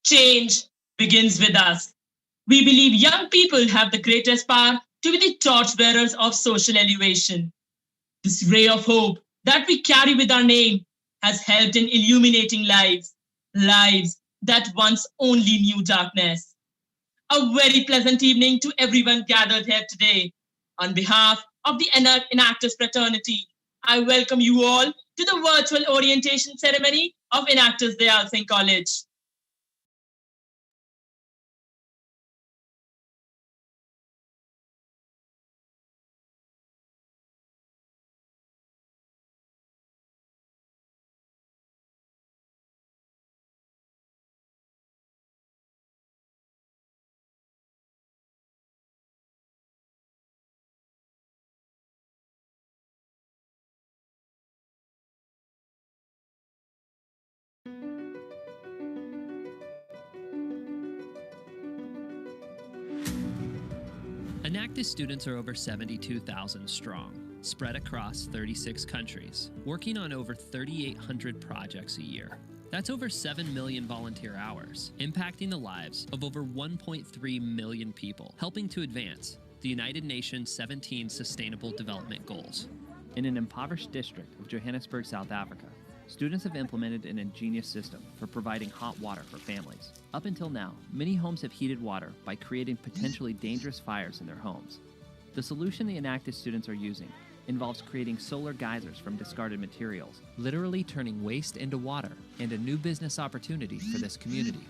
Change begins with us. We believe young people have the greatest power to be the torchbearers of social elevation. This ray of hope that we carry with our name has helped in illuminating lives, lives that once only knew darkness. A very pleasant evening to everyone gathered here today. On behalf of the Enactors fraternity, I welcome you all to the virtual orientation ceremony of Enactors Dyal Singh College. Enactus students are over 72,000 strong, spread across 36 countries, working on over 3,800 projects a year. That's over 7 million volunteer hours, impacting the lives of over 1.3 million people, helping to advance the United Nations 17 Sustainable Development Goals. In an impoverished district of Johannesburg, South Africa, students have implemented an ingenious system for providing hot water for families. Up until now, many homes have heated water by creating potentially dangerous fires in their homes. The solution the Enactus students are using involves creating solar geysers from discarded materials, Literally turning waste into water and a new business opportunity for this community.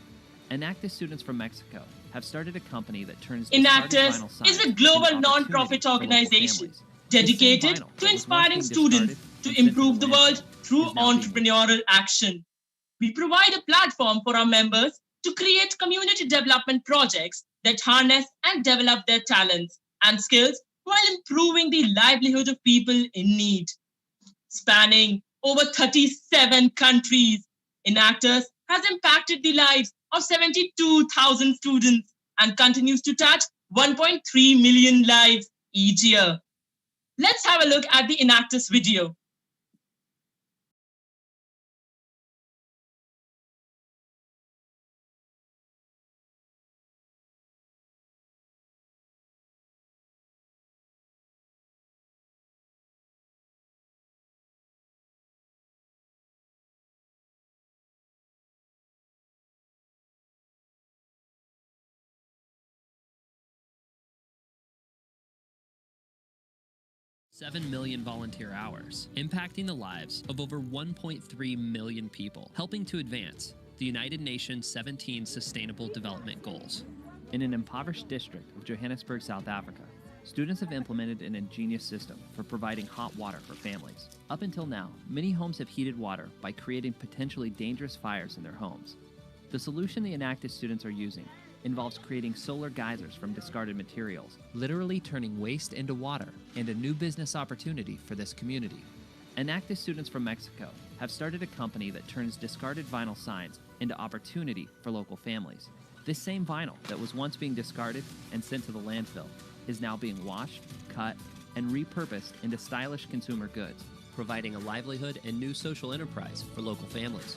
Enactus students from Mexico have started a company that turns discarded Enactors vinyl signs is a into global opportunity non-profit for local organization families. dedicated to inspiring students to improve the world through entrepreneurial action. We provide a platform for our members to create community development projects that harness and develop their talents and skills while improving the livelihood of people in need. Spanning over 37 countries, Enactors has impacted the lives of 72,000 students and continues to touch 1.3 million lives each year. Let's have a look at the Enactors video. Seven million volunteer hours, impacting the lives of over 1.3 million people, helping to advance the United Nations 17 Sustainable Development Goals. In an impoverished district of Johannesburg, South Africa, students have implemented an ingenious system for providing hot water for families. Up until now, many homes have heated water by creating potentially dangerous fires in their homes. The solution the Enactus students are using involves creating solar geysers from discarded materials, Literally turning waste into water and a new business opportunity for this community. Enactus students from Mexico have started a company that turns discarded vinyl signs into opportunity for local families. This same vinyl that was once being discarded and sent to the landfill is now being washed, cut, and repurposed into stylish consumer goods, Providing a livelihood and new social enterprise for local families.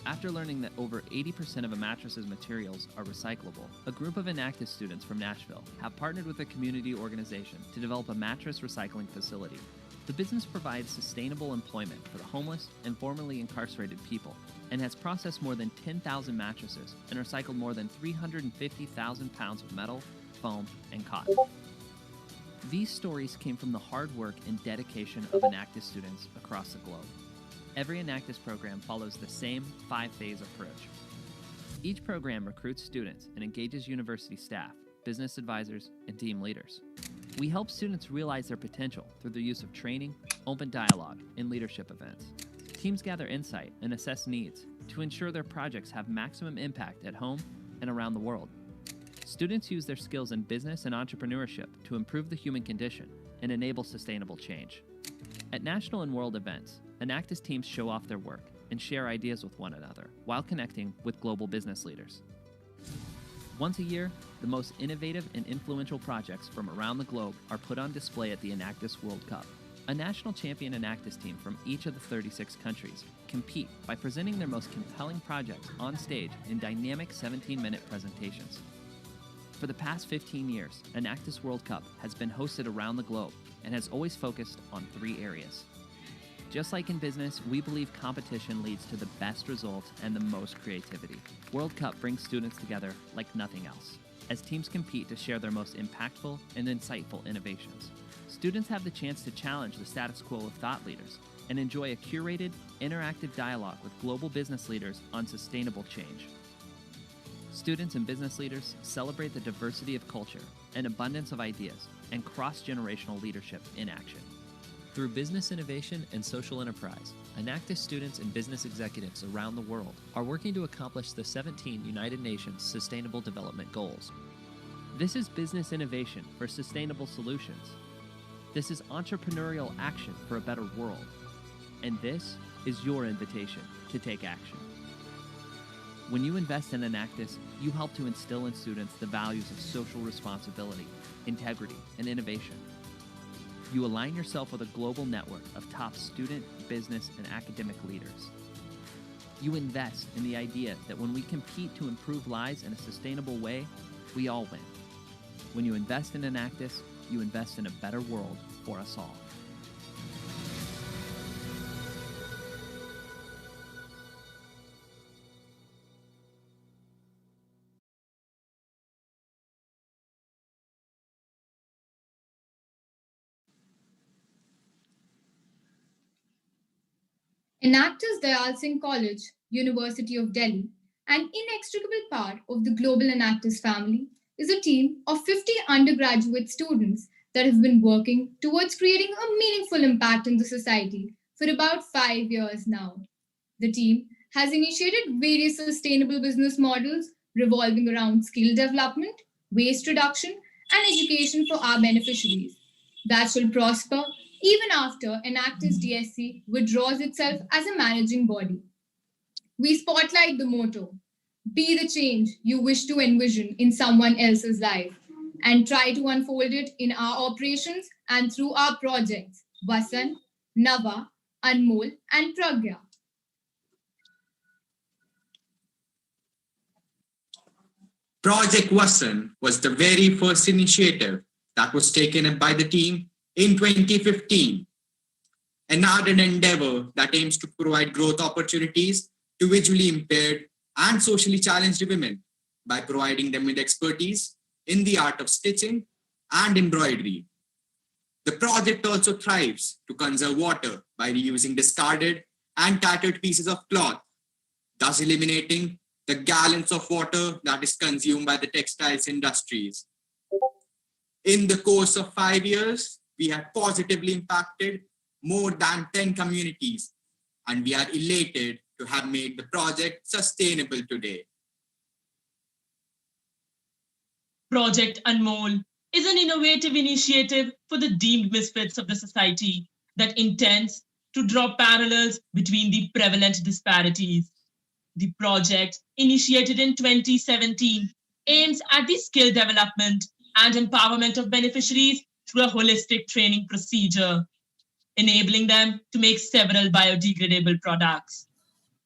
After learning that over 80% of a mattress's materials are recyclable, a group of Enactus students from Nashville have partnered with a community organization to develop a mattress recycling facility. The business provides sustainable employment for the homeless and formerly incarcerated people and has processed more than 10,000 mattresses and recycled more than 350,000 pounds of metal, foam, and cotton. These stories came from the hard work and dedication of Enactus students across the globe. Every Enactus program follows the same 5-phase approach. Each program recruits students and engages university staff, business advisors, and team leaders. We help students realize their potential through the use of training, open dialogue, and leadership events. Teams gather insight and assess needs to ensure their projects have maximum impact at home and around the world. Students use their skills in business and entrepreneurship to improve the human condition and enable sustainable change. At national and world events, Enactus teams show off their work and share ideas with one another while connecting with global business leaders. Once a year, the most innovative and influential projects from around the globe are put on display at the Enactus World Cup. A national champion Enactus team from each of the 36 countries compete by presenting their most compelling projects on stage in dynamic 17-minute presentations. For the past 15 years, Enactus World Cup has been hosted around the globe and has always focused on 3 areas. Just like in business, we believe competition leads to the best results and the most creativity. World Cup brings students together like nothing else, as teams compete to share their most impactful and insightful innovations. Students have the chance to challenge the status quo of thought leaders and enjoy a curated, interactive dialogue with global business leaders on sustainable change. Students and business leaders celebrate the diversity of culture and abundance of ideas and cross-generational leadership in action. Through business innovation and social enterprise, Enactus students and business executives around the world are working to accomplish the 17 United Nations Sustainable Development Goals. This is business innovation for sustainable solutions. This is entrepreneurial action for a better world. And this is your invitation to take action. When you invest in Enactus, you help to instill in students the values of social responsibility, integrity, and innovation. You align yourself with a global network of top student, business, and academic leaders. You invest in the idea that when we compete to improve lives in a sustainable way, we all win. When you invest in Enactus, you invest in a better world for us all. Enactus Dyal Singh College, University of Delhi, an inextricable part of the global Enactus family, is a team of 50 undergraduate students that have been working towards creating a meaningful impact in the society for about 5 years now. The team has initiated various sustainable business models revolving around skill development, waste reduction, and education for our beneficiaries that shall prosper even after Enactus DSC withdraws itself as a managing body. We spotlight the motto: be the change you wish to envision in someone else's life, and try to unfold it in our operations and through our projects Vasan, Nava, Anmol, and Pragya. Project Vasan was the very first initiative that was taken up by the team in 2015, an ardent endeavor that aims to provide growth opportunities to visually impaired and socially challenged women by providing them with expertise in the art of stitching and embroidery. The project also thrives to conserve water by reusing discarded and tattered pieces of cloth, thus eliminating the gallons of water that is consumed by the textiles industries. In the course of 5 years, we have positively impacted more than 10 communities, and we are elated to have made the project sustainable today. Project Anmol is an innovative initiative for the deemed misfits of the society that intends to draw parallels between the prevalent disparities. The project, initiated in 2017, aims at the skill development and empowerment of beneficiaries through a holistic training procedure, enabling them to make several biodegradable products.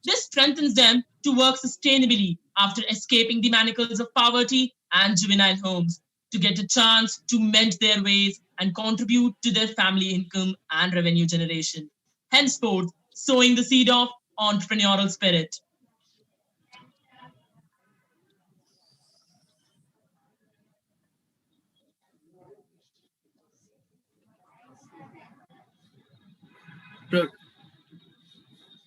This strengthens them to work sustainably after escaping the manacles of poverty and juvenile homes, to get a chance to mend their ways and contribute to their family income and revenue generation, henceforth sowing the seed of entrepreneurial spirit. Pro-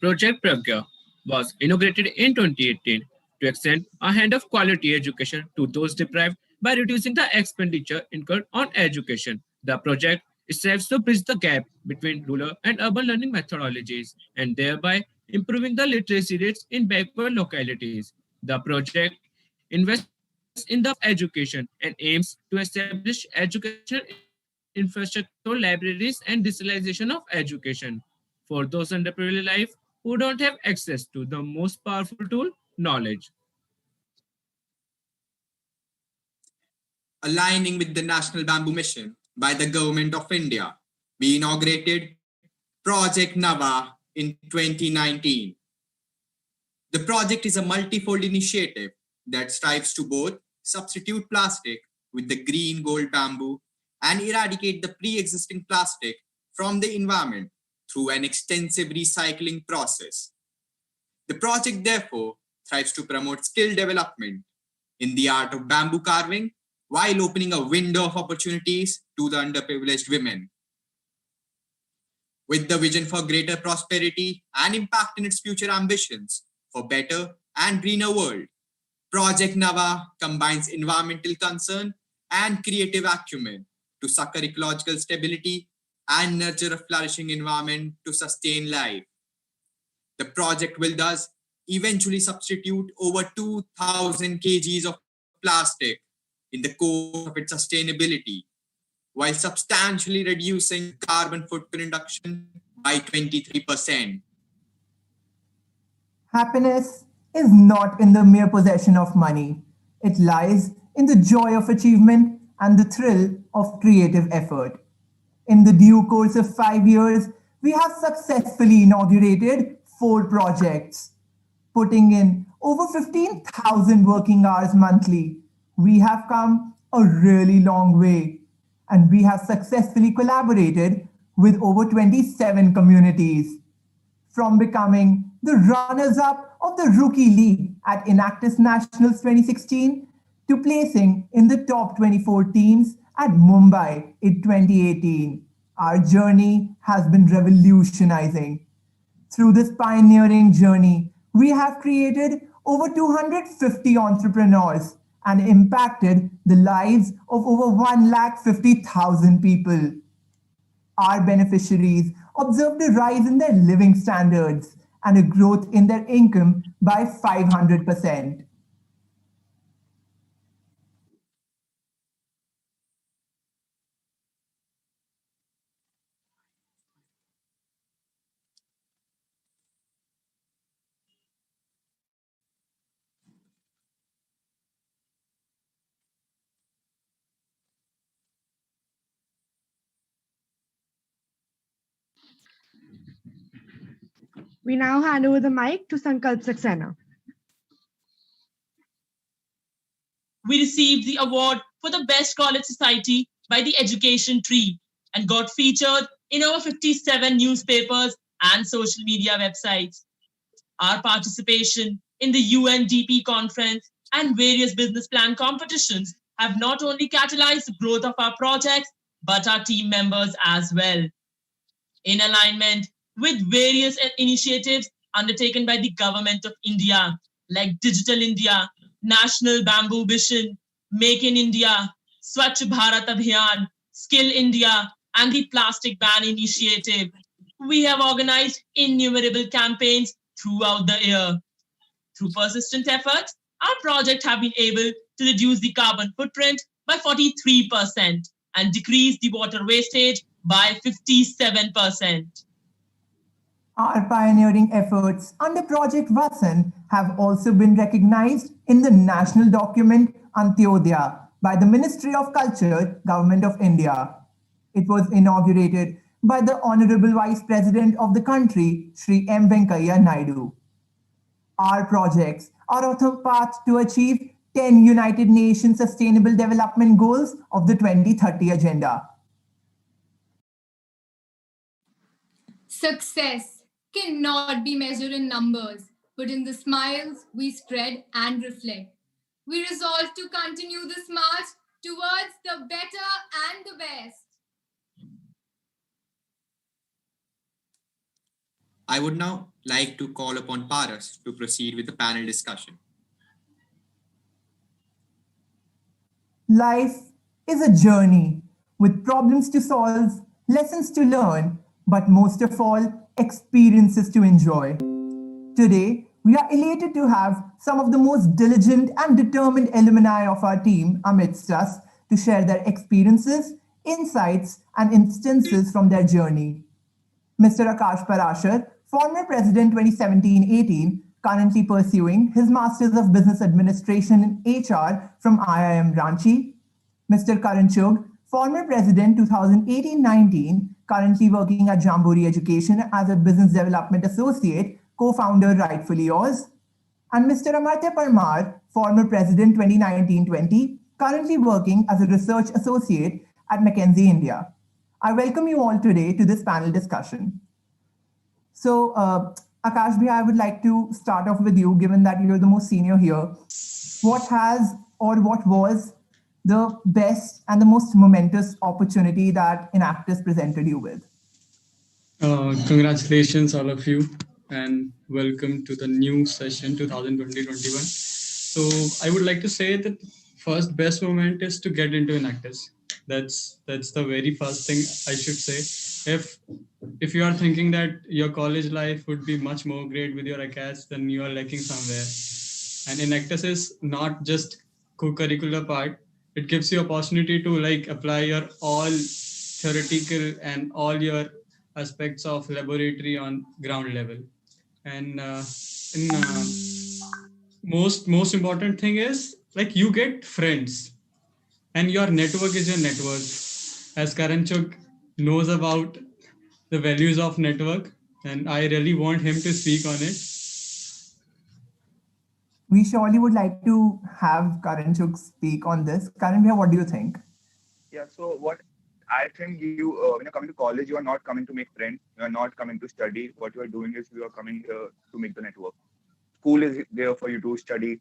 Project Pragya was inaugurated in 2018 to extend a hand of quality education to those deprived by reducing the expenditure incurred on education. The project strives to bridge the gap between rural and urban learning methodologies and thereby improving the literacy rates in backward localities. The project invests in the education and aims to establish education infrastructure, libraries, and digitalization of education for those underprivileged life who don't have access to the most powerful tool, knowledge. Aligning with the National Bamboo Mission by the Government of India, we inaugurated Project Nava in 2019. The project is a multi-fold initiative that strives to both substitute plastic with the green gold bamboo and eradicate the pre-existing plastic from the environment through an extensive recycling process. The project therefore thrives to promote skill development in the art of bamboo carving while opening a window of opportunities to the underprivileged women. With the vision for greater prosperity and impact in its future ambitions for better and greener world, Project Nava combines environmental concern and creative acumen to succor ecological stability and nurture a flourishing environment to sustain life. The project will thus eventually substitute over 2,000 kgs of plastic in the course of its sustainability, while substantially reducing carbon footprint reduction by 23%. Happiness is not in the mere possession of money. It lies in the joy of achievement and the thrill of creative effort. In the due course of 5 years, we have successfully inaugurated 4 projects, putting in over 15,000 working hours monthly. We have come a really long way, and we have successfully collaborated with over 27 communities. From becoming the runners up of the Rookie League at Enactus Nationals 2016 to placing in the top 24 teams at Mumbai in 2018. Our journey has been revolutionizing. Through this pioneering journey, we have created over 250 entrepreneurs and impacted the lives of over 150,000 people. Our beneficiaries observed a rise in their living standards and a growth in their income by 500%. We now hand over the mic to Sankalp Saxena. We received the award for the Best College Society by the Education Tree and got featured in over 57 newspapers and social media websites. Our participation in the UNDP conference and various business plan competitions have not only catalyzed the growth of our projects, but our team members as well. In alignment with various initiatives undertaken by the Government of India, like Digital India, National Bamboo Mission, Make in India, Swachh Bharat Abhiyan, Skill India, and the Plastic Ban Initiative. We have organized innumerable campaigns throughout the year. Through persistent efforts, our project have been able to reduce the carbon footprint by 43% and decrease the water wastage by 57%. Our pioneering efforts under Project Vasan have also been recognized in the national document Antyodaya by the Ministry of Culture, Government of India. It was inaugurated by the Honorable Vice President of the country, Shri M. Venkaiah Naidu. Our projects are on the path to achieve 10 United Nations Sustainable Development Goals of the 2030 Agenda. Success cannot be measured in numbers, but in the smiles we spread and reflect. We resolve to continue this march towards the better and the best. I would now like to call upon Paras to proceed with the panel discussion. Life is a journey with problems to solve, lessons to learn, but most of all, experiences to enjoy. Today, We are elated to have some of the most diligent and determined alumni of our team amidst us to share their experiences, insights, and instances from their journey. Mr. Akash Parashar, former President 2017-18, currently pursuing his Masters of Business Administration in HR from IIM Ranchi. Mr. Karan Chugh, former President 2018-19, currently working at Jamburi Education as a Business Development Associate, co-founder Rightfully Yours. And Mr. Amartya Parmar, former President 2019-20, currently working as a Research Associate at McKinsey India. I welcome you all today to this panel discussion. So, Akash bhai, I would like to start off with you, given that you're the most senior here. What has or what was the best and the most momentous opportunity that Enactus presented you with? Congratulations, all of you, and welcome to the new session 2020-21. So I would like to say that first best moment is to get into Enactus. That's the very first thing I should say. If you are thinking that your college life would be much more great with your ACAS, then you are lacking somewhere. And Enactus is not just co-curricular part. It gives you opportunity to apply your all theoretical and all your aspects of laboratory on ground level. And most important thing is you get friends, and your network is your net worth. As Karan Chugh knows about the values of network, and I really want him to speak on it. We surely would like to have Karan Chugh speak on this. Karan bhai, what do you think? Yeah, so what I think when you're coming to college, you are not coming to make friends. You are not coming to study. What you are doing is you are coming here to make the network. School is there for you to study.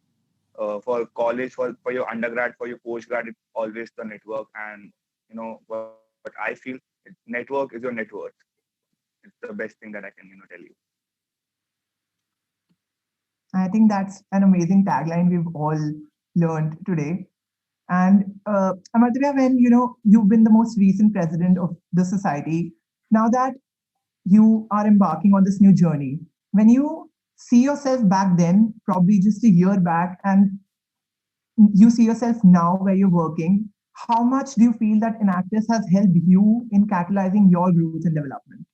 For college, for your undergrad, for your postgrad, it's always the network. And what I feel, network is your net worth. It's the best thing that I can tell you. I think that's an amazing tagline we've all learned today. And Amartya, when you've been the most recent president of the society, now that you are embarking on this new journey, when you see yourself back then, probably just a year back, and you see yourself now where you're working, how much do you feel that Enactus has helped you in catalyzing your growth and development?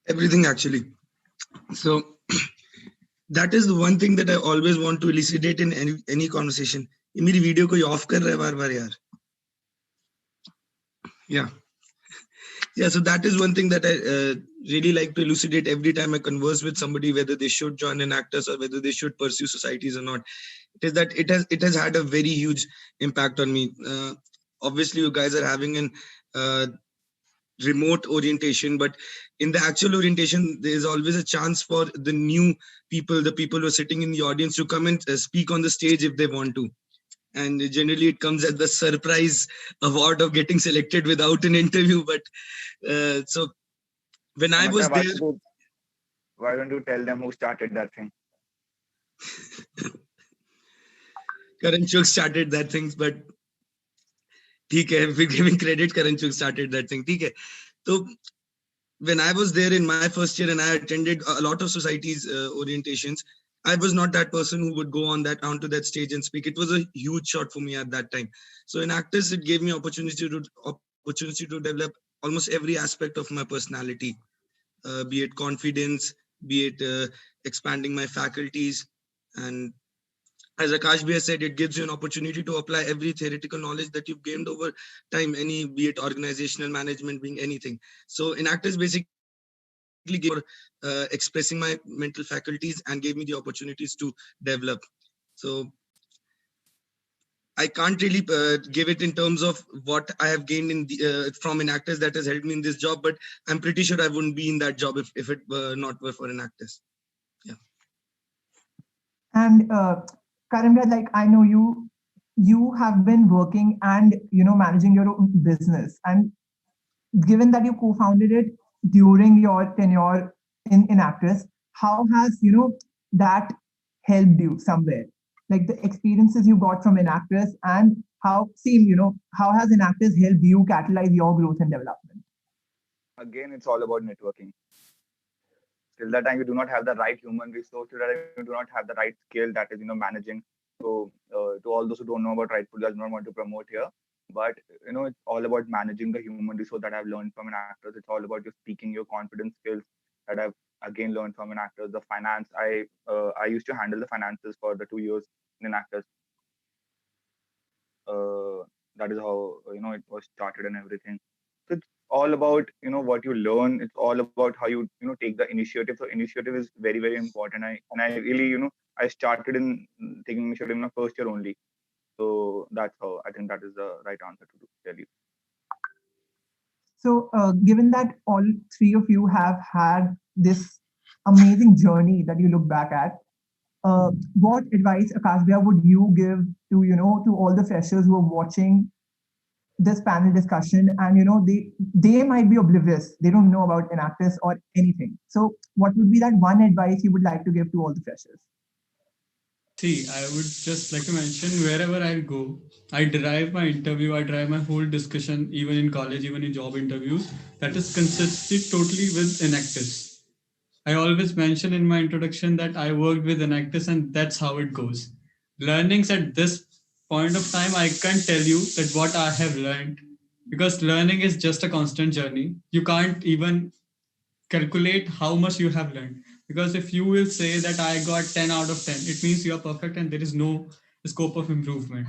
Everything, actually. So that is the one thing that I always want to elucidate in any conversation. ये मेरी video कोई of कर रहा है बार-बार यार. Yeah, so that is one thing that I really like to elucidate every time I converse with somebody, whether they should join Enactus or whether they should pursue societies or not. It is that it has had a very huge impact on me. Obviously, you guys are having an remote orientation, but in the actual orientation, there is always a chance for the new people, the people who are sitting in the audience, to come and speak on the stage if they want to. And generally it comes as the surprise award of getting selected without an interview. But so when I was there... Why don't you tell them who started that thing? Karan Chugh started that thing, but ठीक है, if we're giving credit, Karan Chugh started that thing. ठीक है. So when I was there in my first year and I attended a lot of societies orientations, I was not that person who would go onto that stage and speak. It was a huge shot for me at that time. So in Actus, it gave me opportunity to develop almost every aspect of my personality, be it confidence, be it expanding my faculties. And as Akash bhai said, it gives you an opportunity to apply every theoretical knowledge that you've gained over time, be it organizational management, being anything. So in Actus, basically for expressing my mental faculties and gave me the opportunities to develop. So I can't really give it in terms of what I have gained from Enactus that has helped me in this job, but I'm pretty sure I wouldn't be in that job if it were not for Enactus. Yeah. And Karan, I know you have been working and managing your own business, and given that you co-founded it during your tenure in Enactus, how has that helped you somewhere? Like the experiences you got from Enactus, and how has Enactus helped you catalyze your growth and development? Again, it's all about networking. till that time you do not have the right human resource, till that time you do not have the right skill, that is managing. So to all those who don't know about right food, I do not want to promote here, but it's all about managing the human resource that I've learned from an actor. It's all about just speaking, your confidence skills that I've again learned from an actor. The finance, I used to handle the finances for the 2 years in an actors. That is how it was started and everything. So it's all about what you learn. It's all about how you take the initiative. So initiative is very, very important. I really I started in taking initiative in my first year only. So that's how I think that is the right answer to tell you. So, given that all three of you have had this amazing journey that you look back at, what advice, Akashbhaiya, would you give to to all the freshers who are watching this panel discussion, and they might be oblivious, they don't know about Enactus or anything. So, what would be that one advice you would like to give to all the freshers? See, I would just like to mention wherever I go, I derive my interview, I drive my whole discussion, even in college, even in job interviews, that is consisted totally with Enactus. I always mention in my introduction that I worked with Enactus and that's how it goes. Learnings at this point of time, I can't tell you that what I have learned, because learning is just a constant journey. You can't even calculate how much you have learned, because if you will say that I got 10 out of 10, it means you are perfect and there is no scope of improvement.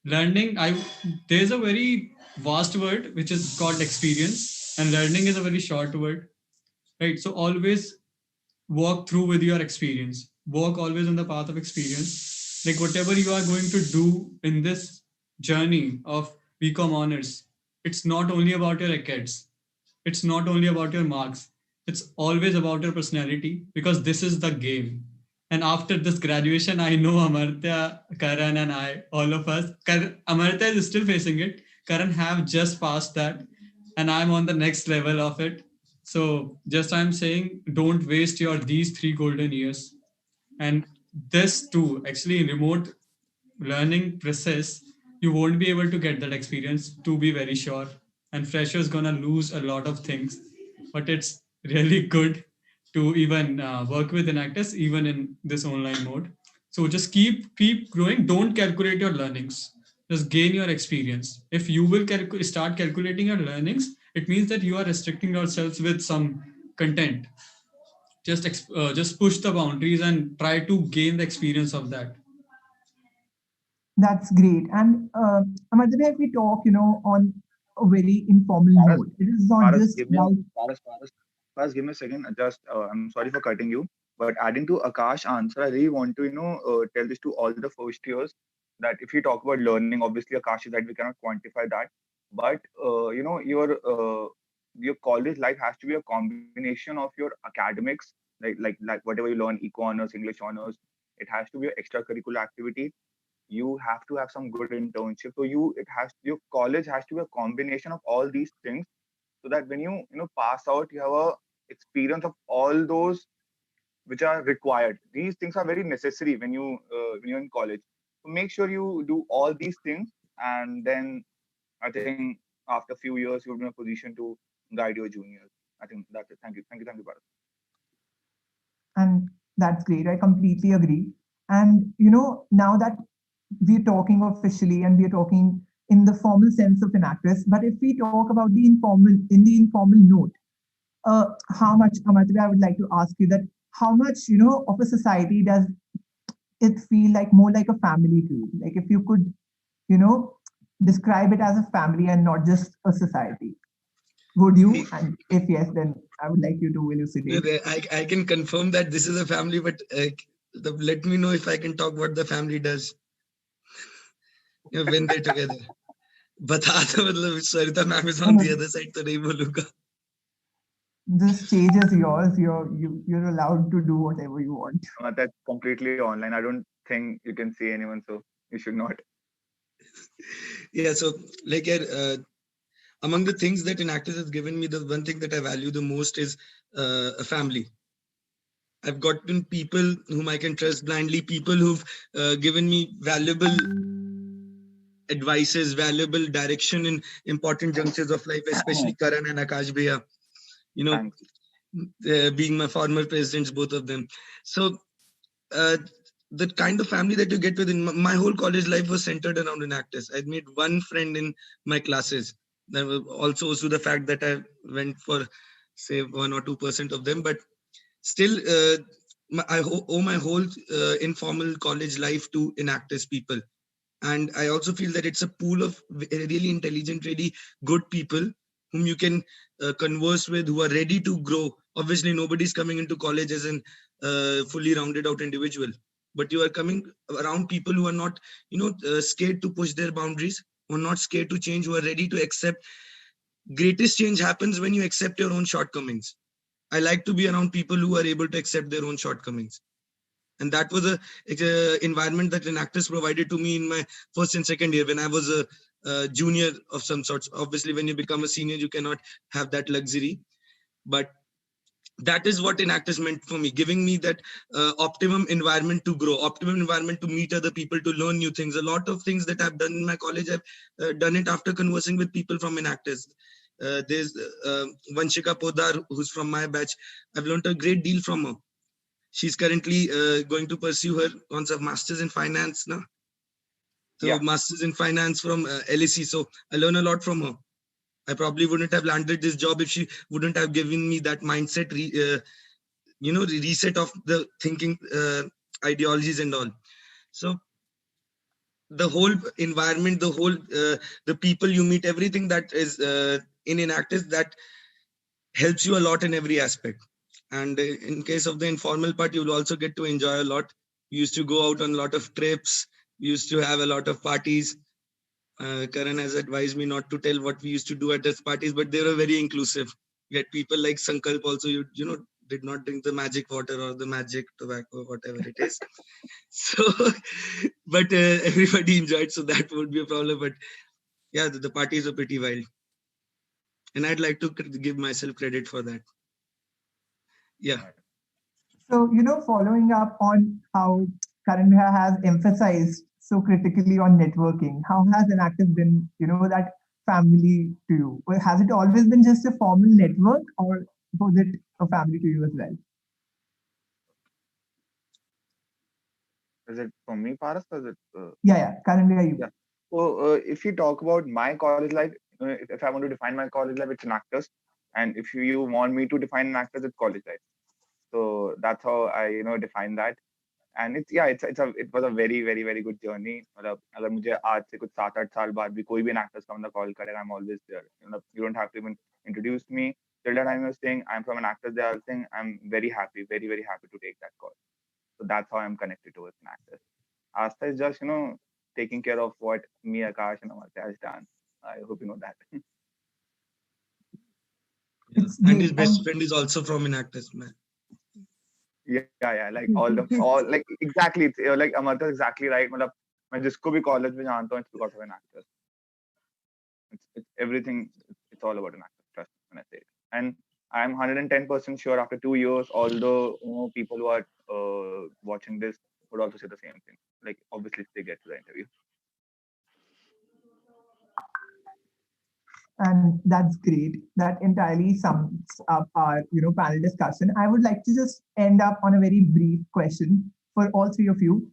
Learning, I there's a very vast word which is called experience, and learning is a very short word, right? So always walk through with your experience, walk always on the path of experience. Like whatever you are going to do in this journey of BCom honors, it's not only about your acades, it's not only about your marks, it's always about your personality, because this is the game. And after this graduation, I know Amartya, Karan, and I, all of us, Amartya is still facing it. Karan have just passed that, and I'm on the next level of it. So just I'm saying, don't waste your these 3 golden years. And this too, actually, in remote learning process, you won't be able to get that experience, to be very sure. And freshers gonna lose a lot of things, but it's really good to even work with an actors even in this online mode. So just keep growing. Don't calculate your learnings. Just gain your experience. If you will start calculating your learnings, it means that you are restricting yourselves with some content. Just push the boundaries and try to gain the experience of that. That's great. And Amartya, if we talk, on a very informal Paras, note, it is not Paras, just give me a like Paras, Paras, Paras, give me a second. Just I'm sorry for cutting you, but adding to Akash answer, I really want to tell this to all the first years, that if you talk about learning, obviously Akash is that we cannot quantify that, but your college life has to be a combination of your academics, like whatever you learn, eco honors, English honors. It has to be an extracurricular activity. You have to have some good internship. So your college has to be a combination of all these things, so that when you pass out, you have a experience of all those which are required. These things are very necessary when you're in college. So make sure you do all these things, and then I think after a few years you'll be in a position to guide your juniors. I think that's it. Thank you, Bharat. and that's great. I completely agree. And now that we're talking officially and we're talking in the formal sense of an actress, but if we talk about the informal note, how much, Amartya, I would like to ask you that how much, of a society does it feel like more like a family to you? Like if you could, you know, describe it as a family and not just a society, would you? And if yes, then I would like you to elucidate. I can confirm that this is a family, but let me know if I can talk what the family does when they're together. बता दो मतलब सरिता ma'am is on the other side तो नहीं बोलूंगा. The stage is yours. You're allowed to do whatever you want. That's completely online. I don't think you can see anyone, so you should not. Yeah, so like among the things that an actor has given me, the one thing that I value the most is a family. I've gotten people whom I can trust blindly, people who've given me valuable advices, valuable direction in important junctures of life, especially Karan and Akash Bhaiya. Thanks. being my former presidents, both of them. So the kind of family that you get within my whole college life was centered around an actress. I made one friend in my classes. That was also owes to the fact that I went for say 1 or 2% of them, but still I owe my whole informal college life to inactors people. And I also feel that it's a pool of really intelligent, really good people whom you can converse with, who are ready to grow. Obviously nobody's coming into college as an fully rounded out individual, but you are coming around people who are not scared to push their boundaries, who are not scared to change, who are ready to accept. Greatest change happens when you accept your own shortcomings. I like to be around people who are able to accept their own shortcomings. And that was a environment that Enactus provided to me in my first and second year when I was a junior of some sorts. Obviously, when you become a senior, you cannot have that luxury. But that is what Enactus meant for me, giving me that optimum environment to grow, optimum environment to meet other people, to learn new things. A lot of things that I've done in my college, I've done it after conversing with people from Enactus. There's Vanshika Podar, who's from my batch. I've learned a great deal from her. She's currently going to pursue her on some masters in finance now. So masters in finance from LSE. So I learn a lot from her. I probably wouldn't have landed this job if she wouldn't have given me that mindset, reset of the thinking ideologies and all. So the whole environment, the people you meet, everything that is in Enactus, that helps you a lot in every aspect. And in case of the informal part, you will also get to enjoy a lot. We used to go out on a lot of trips. We used to have a lot of parties. Karan has advised me not to tell what we used to do at those parties, but they were very inclusive. We had people like Sankalp also, did not drink the magic water or the magic tobacco, whatever it is. So, but everybody enjoyed, so that would be a problem. But yeah, the parties are pretty wild. And I'd like to give myself credit for that. Yeah. So, following up on how Karanbhai has emphasized so critically on networking, how has Enactus been, that family to you? Or has it always been just a formal network, or was it a family to you as well? Is it from me, Paras, or is it? Yeah, Karanbhai, you. Yeah. So if you talk about my college life, if I want to define my college life, it's an actors. And if you want me to define an actors, it's college life. So that's how I define that. And it was a very very very good journey. मतलब अगर मुझे आज से कुछ 7-8 साल बाद भी कोई भी an actors का बंदा call करेगा, I'm always there. You don't have to even introduce me. Till that time you're saying I'm from an actors Dyal Singh, I'm very happy, very very happy to take that call. So that's how I'm connected to an actors. Asta is just taking care of what me, Akash, and Amartya has done. I hope you know that. Yeah. And his best friend is also from Enactus, man. Yeah. Like all like exactly. It's like Amartya is exactly right. मतलब मैं जिसको भी college में जानता हूँ, it's because of an actor. It's everything. It's all about an actor. Trust me when I say it. And I'm 110% sure after 2 years, although people who are watching this would also say the same thing. Like obviously if they get to the interview. And that's great. That entirely sums up our, panel discussion. I would like to just end up on a very brief question for all three of you,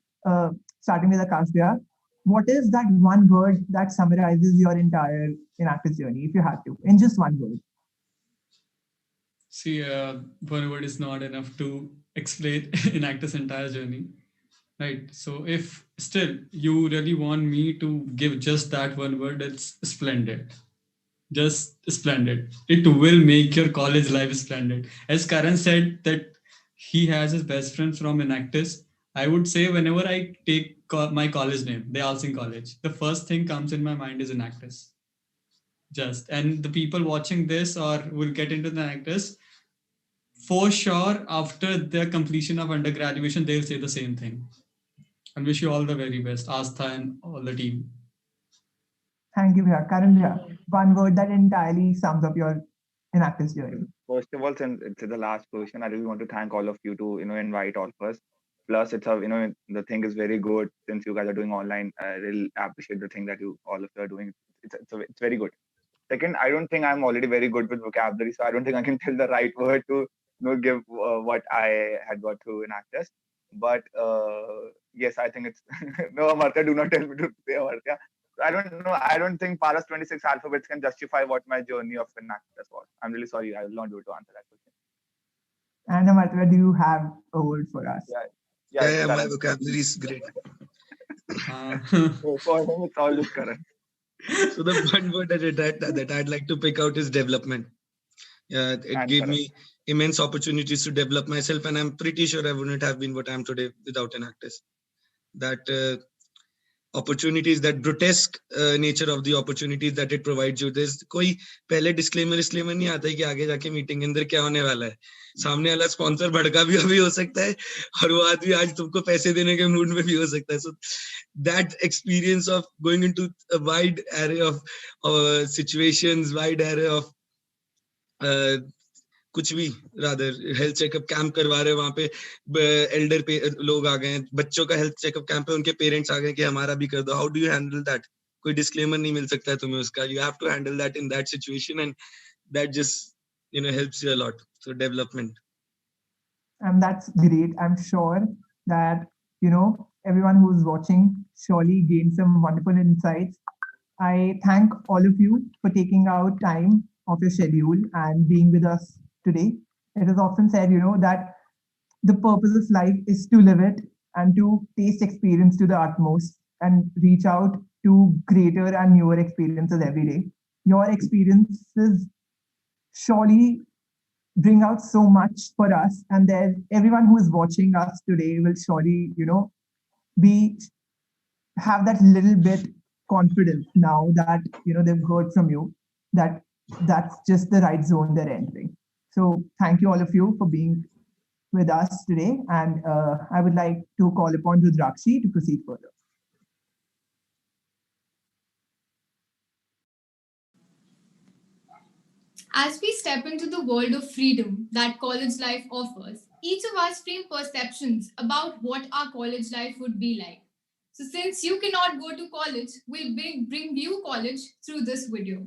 starting with Akashya. What is that one word that summarizes your entire Enactus journey, if you had to, in just one word? See, one word is not enough to explain Enactus' entire journey. Right. So if still you really want me to give just that one word, it's splendid. Just splendid. It will make your college life splendid. As Karan said that he has his best friend from Enactus, I would say whenever I take my college name, Dyal Singh College, the first thing comes in my mind is Enactus. And the people watching this or will get into the Enactus, for sure after their completion of undergraduation, they'll say the same thing. And wish you all the very best, Astha and all the team. Thank you, Bhaiya. Karan Bhaiya, one word that entirely sums up your Enactus journey. First of all, since it's the last question, I really want to thank all of you to invite all of us. Plus, it's the thing is very good since you guys are doing online. I really appreciate the thing that you all of you are doing. It's very good. Second, I don't think I'm already very good with vocabulary, so I don't think I can tell the right word to give what I had got through in actors. But yes, I think it's no, Amartya, do not tell me to say Amartya. I don't know. I don't think Paras 26 alphabets can justify what my journey of an actress was. I'm really sorry. I will not be able to answer that question. And Amartya, do you have a word for us? Yeah, my vocabulary is great. For him, it's all just Karan. So the one word that I'd like to pick out is development. Yeah, it gave me immense opportunities to develop myself, and I'm pretty sure I wouldn't have been what I am today without an actress. That opportunities, that grotesque nature of the opportunities that it provides you. There's कोई पहले disclaimer नहीं आता है कि आगे जाके meeting के अंदर क्या होने वाला है. सामने वाला स्पॉन्सर भड़का भी हो सकता है और वो आदमी आज तुमको पैसे देने के मूड में भी हो सकता है. So that experience of going into a wide array of situations, wide array of कुछ भी रादर हेल्थ चेकअप कैंप करवा रहे हैं वहां पे एल्डर पे लोग आ गए हैं, बच्चों का हेल्थ चेकअप कैंप है, उनके पेरेंट्स आ गए कि हमारा भी कर दो. How do you handle that? कोई डिस्क्लेमर नहीं मिल सकता है तुम्हें उसका. You have to handle that in that situation and that just helps you a lot. So development. And that's great. I'm sure that everyone who's watching surely gained some wonderful insights. I thank all of you for taking out time of your schedule and being with us today. It is often said, that the purpose of life is to live it and to taste experience to the utmost and reach out to greater and newer experiences every day. Your experiences surely bring out so much for us, and there's everyone who is watching us today will surely, be have that little bit confidence now that they've heard from you that that's just the right zone they're entering. So thank you all of you for being with us today, and I would like to call upon Rudrakshi to proceed further. As we step into the world of freedom that college life offers, each of us frame perceptions about what our college life would be like. So, since you cannot go to college, we'll bring you college through this video.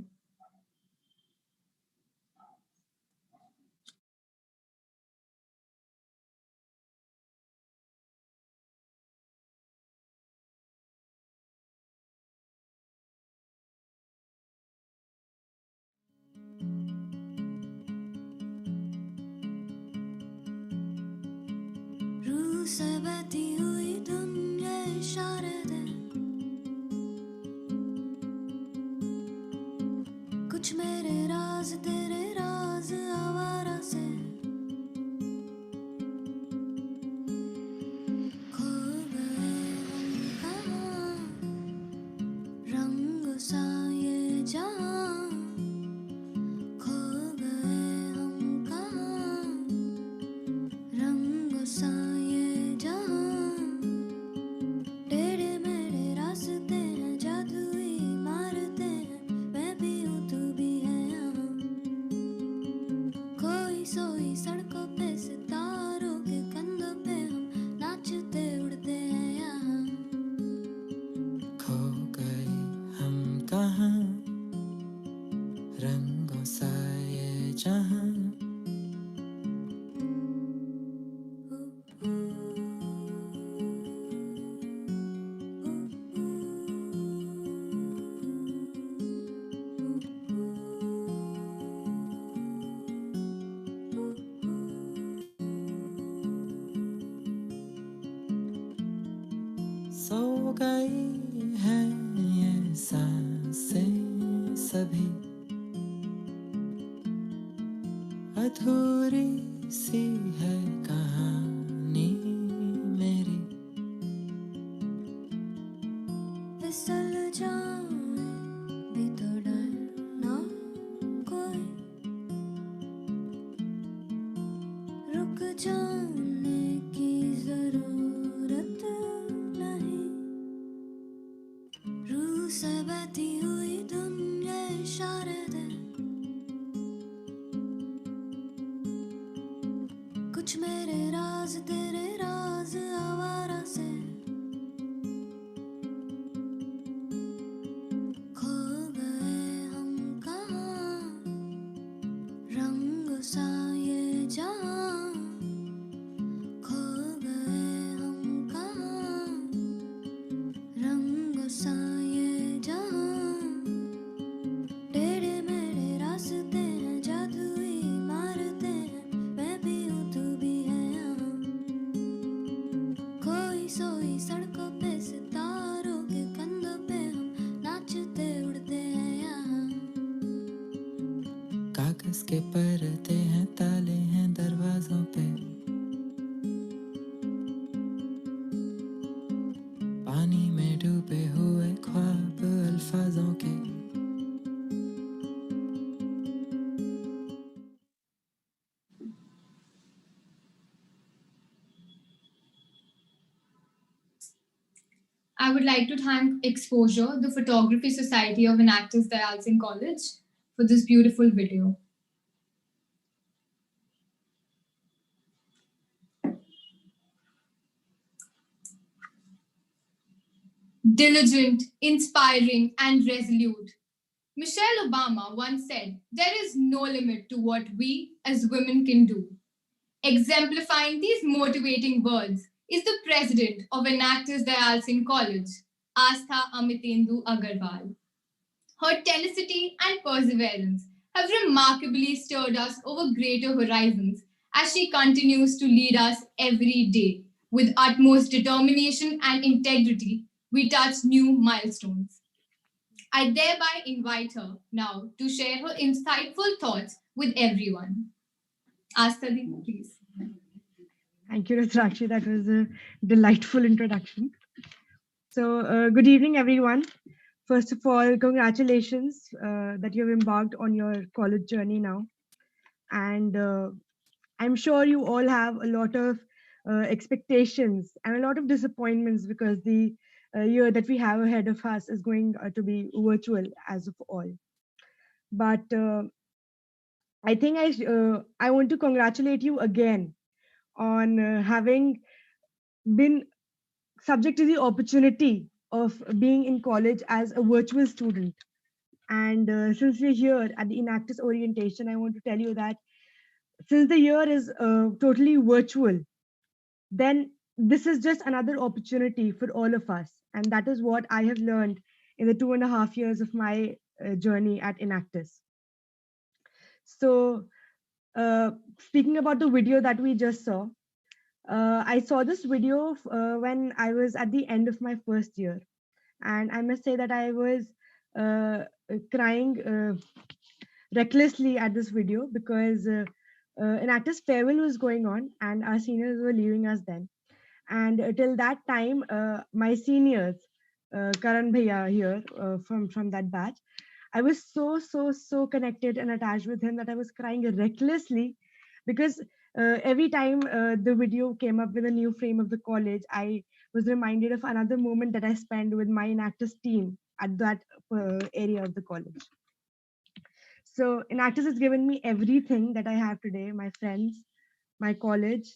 से बहती हुई दुनिया इशारे दे, कुछ मेरे राज तेरे राज आवारा से खो गए हम कहाँ, रंग सा ये जहाँ खो गए हम कहाँ, रंग सा सो गई है ये सांसें सभी अधूरी सी है कहानी मेरी फिसल जाऊं भी तो डरना कोई रुक जाने की जरूरत नहीं रूह से बहती हुई दुनिया इशारे दे कुछ मेरे राज तेरे राज आवारा से खो गए हम कहाँ रंग सा ये जहाँ इसके पर्दे हैं, ताले हैं दरवाजों पे, पानी में डूबे हुए ख्वाब अल्फाजों के। I would like to thank Exposure, the Photography Society of Enactus Dyal Singh College, for this beautiful video. Diligent, inspiring, and resolute. Michelle Obama once said, "There is no limit to what we as women can do." Exemplifying these motivating words is the president of Enactus Dyal Singh College, Astha Amitendu Agarwal. Her tenacity and perseverance have remarkably stirred us over greater horizons as she continues to lead us every day. With utmost determination and integrity, we touch new milestones. I thereby invite her now to share her insightful thoughts with everyone. Astadi, please. Thank you, Rutrakshi. That was a delightful introduction. So, good evening, everyone. First of all, congratulations that you've embarked on your college journey now. And I'm sure you all have a lot of expectations and a lot of disappointments because the year that we have ahead of us is going to be virtual as of all. But I think I want to congratulate you again on having been subject to the opportunity of being in college as a virtual student. And since we're here at the Enactus orientation, I want to tell you that since the year is totally virtual, then this is just another opportunity for all of us. And that is what I have learned in the 2.5 years of my journey at Enactus. So, speaking about the video that we just saw, I saw this video when I was at the end of my first year. And I must say that I was crying recklessly at this video because an actor's farewell was going on and our seniors were leaving us then. And till that time, my seniors, Karan Bhaiya here from that batch, I was so connected and attached with him that I was crying recklessly because every time the video came up with a new frame of the college, I was reminded of another moment that I spent with my Enactus team at that area of the college. So Enactus has given me everything that I have today, my friends, my college,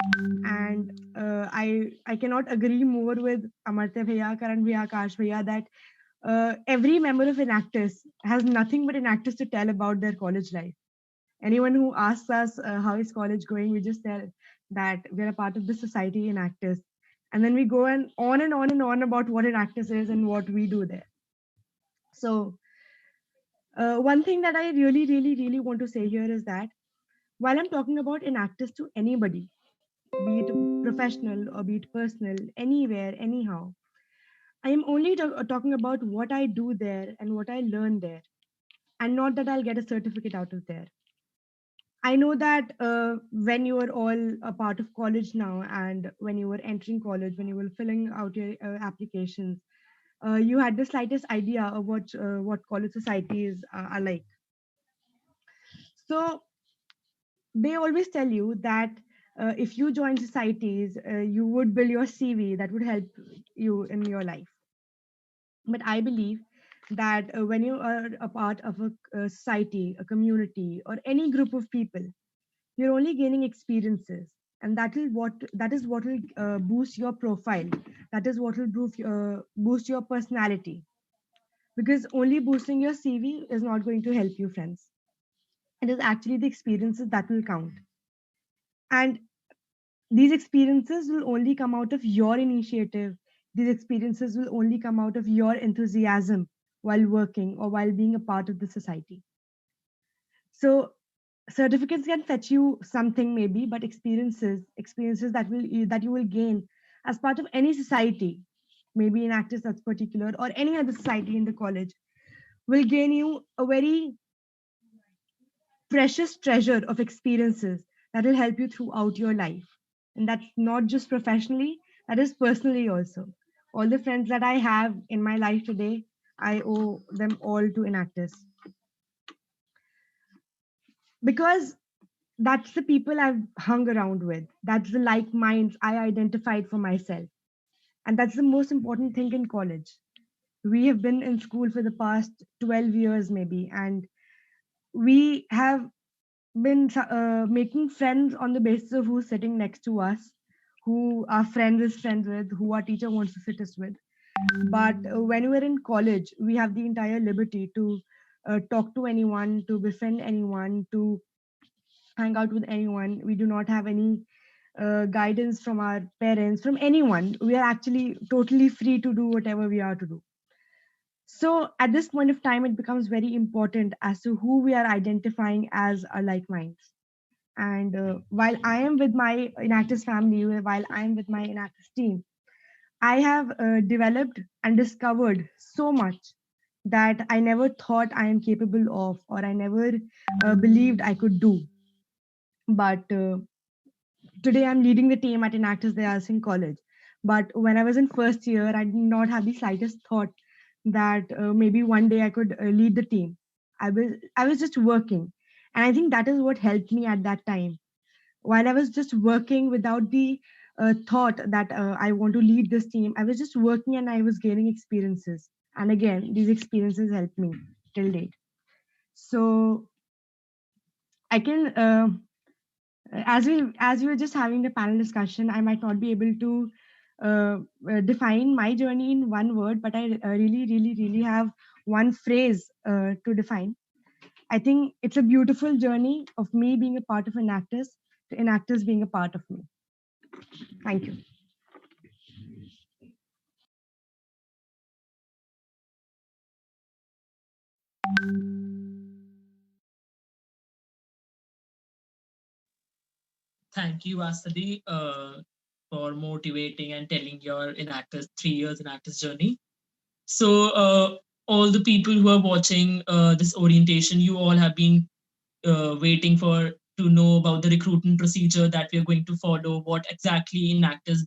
and I cannot agree more with Amartya Bhaiya, Karan Bhaiya, Akash Bhaiya that every member of Enactus has nothing but Enactus to tell about their college life. Anyone who asks us how is college going, we just tell that we're a part of the society Enactus, and then we go on and on and on about what Enactus is and what we do there. So one thing that I really want to say here is that while I'm talking about Enactus to anybody, be it professional or be it personal, anywhere, anyhow, I am only talking about what I do there and what I learn there, and not that I'll get a certificate out of there. I know that when you are all a part of college now, and when you were entering college, when you were filling out your applications, you had the slightest idea of what college societies are like. So they always tell you that if you join societies, you would build your CV that would help you in your life. But I believe that when you are a part of a society, a community, or any group of people, you're only gaining experiences, and that is what will boost your profile. That is what will boost your personality. Because only boosting your CV is not going to help you, friends. It is actually the experiences that will count. And these experiences will only come out of your initiative. These experiences will only come out of your enthusiasm while working or while being a part of the society. So certificates can fetch you something maybe, but experiences that you will gain as part of any society, maybe in Actis that's particular or any other society in the college, will gain you a very precious treasure of experiences that will help you throughout your life. And that's not just professionally, that is personally also. All the friends that I have in my life today, I owe them all to Enactus. Because that's the people I've hung around with. That's the like minds I identified for myself. And that's the most important thing in college. We have been in school for the past 12 years, maybe, and we have been making friends on the basis of who's sitting next to us, who our friend is friends with, who our teacher wants to sit us with. But when we're in college, we have the entire liberty to talk to anyone, to befriend anyone, to hang out with anyone. We do not have any guidance from our parents, from anyone. We are actually totally free to do whatever we are to do. So at this point of time, it becomes very important as to who we are identifying as our like minds. And while I am with my Enactus family, while I am with my Enactus team, I have developed and discovered so much that I never thought I am capable of, or I never believed I could do. But today I'm leading the team at Enactus Dyal Singh College. But when I was in first year, I did not have the slightest thought that maybe one day I could lead the team. I was just working, and I think that is what helped me at that time. While I was just working without the thought that I want to lead this team, I was just working and I was gaining experiences. And again, these experiences helped me till date. So I can, as we were just having the panel discussion, I might not be able to define my journey in one word, but I really have one phrase to define. I think it's a beautiful journey of me being a part of Enactus, to Enactus being a part of me. Thank you. Thank you, Asadi, for motivating and telling your Enactus 3 years Enactus journey. So, all the people who are watching this orientation, you all have been waiting for to know about the recruitment procedure that we are going to follow, what exactly Enactus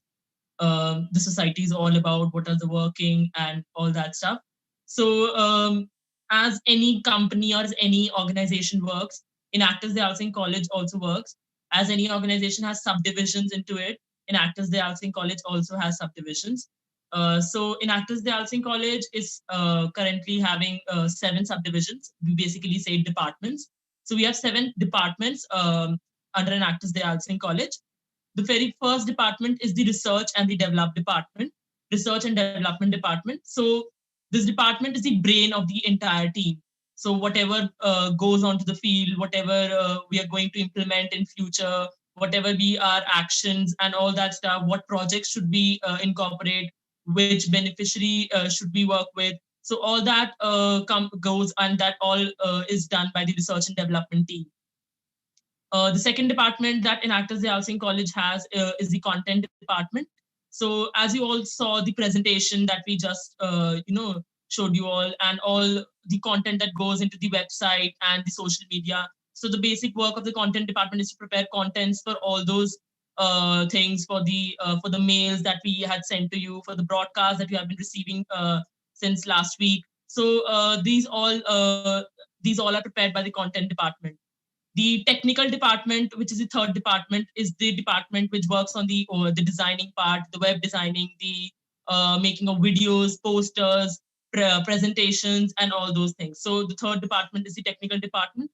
the society is all about, what are the working and all that stuff. So as any company or as any organization works, Enactus Dyal Singh College also works. As any organization has subdivisions into it, Enactus Dyal Singh College also has subdivisions. So Enactus Dyal Singh College is currently having 7 subdivisions. We basically say departments. So we have 7 departments under Enactus Dyal Singh College. The very first department is the research and the develop department, research and development department. So this department is the brain of the entire team. So whatever goes onto the field, whatever we are going to implement in future, whatever be our actions and all that stuff, what projects should we incorporate, which beneficiary should we work with. So all that goes, and that all is done by the research and development team. The second department that Enactus Dyal Singh College has is the content department. So as you all saw the presentation that we just showed you all, and all the content that goes into the website and the social media. So the basic work of the content department is to prepare contents for all those things, for the mails that we had sent to you, for the broadcast that you have been receiving since last week. So these all are prepared by the content department. The technical department, which is the third department, is the department which works on the designing part, the web designing, the making of videos, posters, presentations, and all those things. So the third department is the technical department.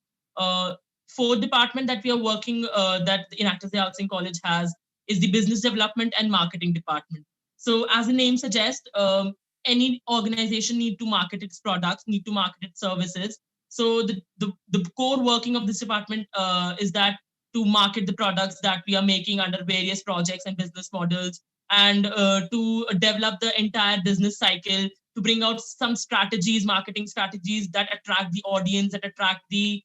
Fourth department that we are working, that the Enactus Dyal Singh College has, is the business development and marketing department. So as the name suggests, any organization need to market its products, need to market its services. So the core working of this department is that to market the products that we are making under various projects and business models, and to develop the entire business cycle, to bring out some strategies, marketing strategies that attract the audience, that attract the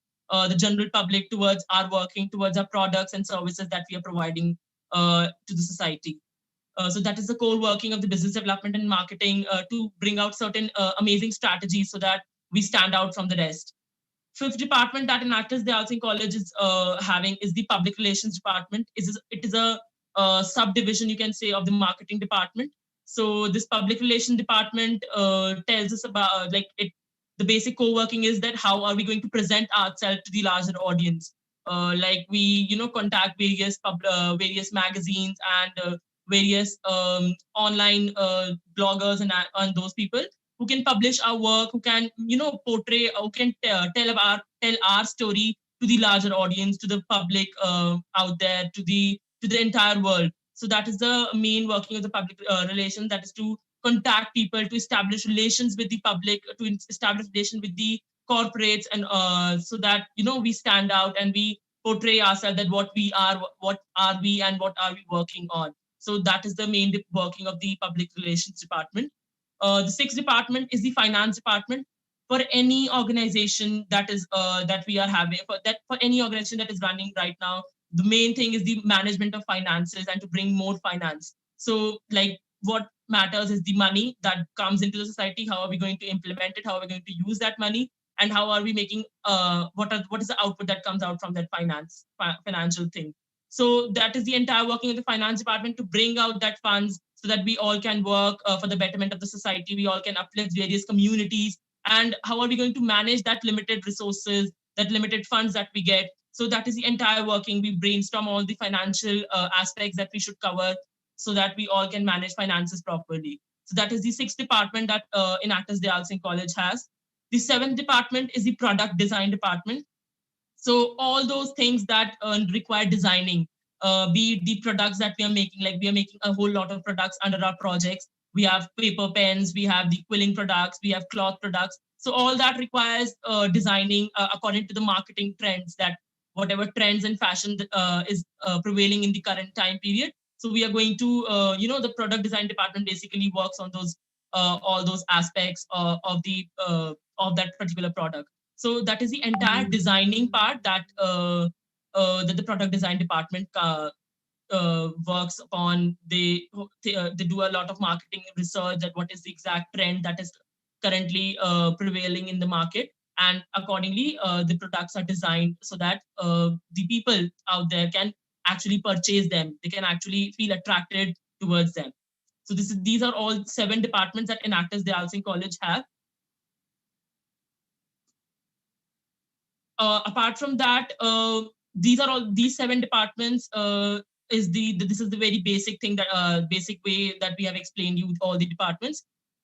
general public towards our working, towards our products and services that we are providing to the society. So that is the core working of the business development and marketing, to bring out certain amazing strategies so that we stand out from the rest. Fifth department that Enactus Dyal Singh College is having is the public relations department. It is a subdivision, you can say, of the marketing department. So this public relation department tells us about the basic co-working is that how are we going to present ourselves to the larger audience. Like we, contact various magazines and various online bloggers and those people who can publish our work, who can portray, who can tell our story to the larger audience, to the public out there, to the entire world. So that is the main working of the public relations, that is to contact people, to establish relations with the public, to establish relation with the corporates, and so that we stand out and we portray ourselves, that what are we and what are we working on. So that is the main working of the public relations department. The sixth department is the finance department. For any organization that is that we are having, for any organization that is running right now, the main thing is the management of finances and to bring more finance. So like what matters is the money that comes into the society. How are we going to implement it? How are we going to use that money? And how are we making what is the output that comes out from that financial thing? So that is the entire working of the finance department, to bring out that funds so that we all can work for the betterment of the society. We all can uplift various communities. And how are we going to manage that limited resources, that limited funds that we get? So that is the entire working. We brainstorm all the financial aspects that we should cover so that we all can manage finances properly. So that is the sixth department that Enactus Dyal Singh College has. The seventh department is the product design department. So all those things that require designing, be it the products that we are making, like we are making a whole lot of products under our projects. We have paper pens, we have the quilling products, we have cloth products. So all that requires designing according to the marketing trends, that whatever trends and fashion is prevailing in the current time period. So we are going to, the product design department basically works on those all those aspects of that particular product. So that is the entire designing part that that the product design department works upon. They do a lot of marketing research, that what is the exact trend that is currently prevailing in the market, and accordingly the products are designed so that the people out there can actually purchase them. They can actually feel attracted towards them. So these are all 7 departments that Enactus Dyal Singh College have. Apart from that, these 7 departments this is the very basic thing, that basic way that we have explained you all the departments.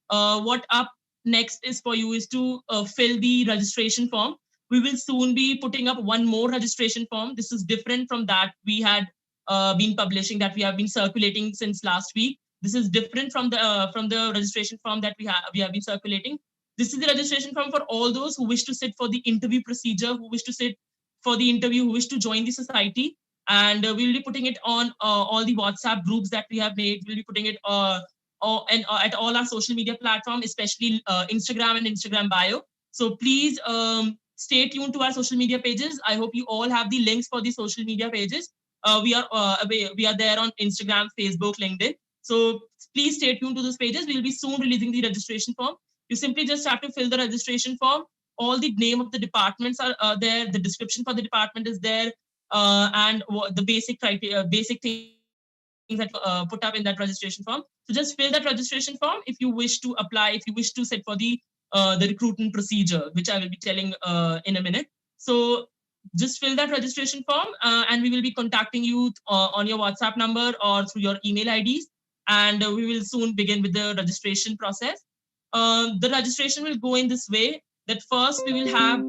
What up next is for you is to fill the registration form. We will soon be putting up one more registration form. This is different from that we had been publishing, that we have been circulating since last week. This is different from the registration form that we have been circulating. This is the registration form for all those who wish to sit for the interview procedure, who wish to sit for the interview, who wish to join the society. And we will be putting it on all the WhatsApp groups that we have made. We'll be putting it at all our social media platforms, especially Instagram and Instagram bio. So please stay tuned to our social media pages. I hope you all have the links for the social media pages. We are there on Instagram, Facebook, LinkedIn. So please stay tuned to those pages. We'll be soon releasing the registration form. You simply just have to fill the registration form. All the name of the departments are there. The description for the department is there, and the basic criteria, basic things that put up in that registration form. So just fill that registration form if you wish to apply, if you wish to sit for the recruitment procedure, which I will be telling in a minute. So just fill that registration form, and we will be contacting you on your WhatsApp number or through your email IDs, and we will soon begin with the registration process. The registration will go in this way, that first we will have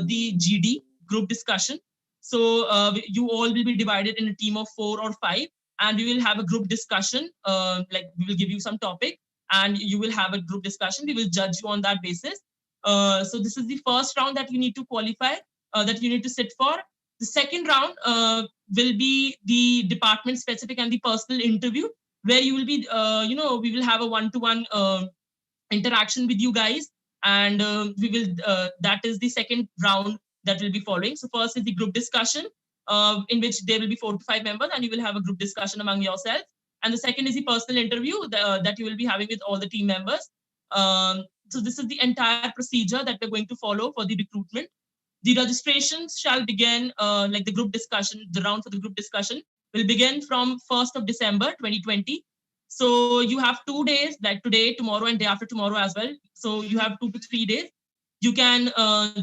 the GD, group discussion. So you all will be divided in a team of 4 or 5, and we will have a group discussion. Like we will give you some topic and you will have a group discussion. We will judge you on that basis. So this is the first round that you need to qualify, that you need to sit for. The second round will be the department specific and the personal interview, where you will be, we will have a one-to-one interaction with you guys, and we will that is the second round that will be following. So first is the group discussion, in which there will be 4 to 5 members, and you will have a group discussion among yourselves. And the second is the personal interview that you will be having with all the team members. So this is the entire procedure that we're going to follow for the recruitment. The registrations shall begin, like the group discussion, the round for the group discussion will begin from 1st of December 2020. So you have 2 days, like today, tomorrow, and day after tomorrow as well. So you have 2 to 3 days. You can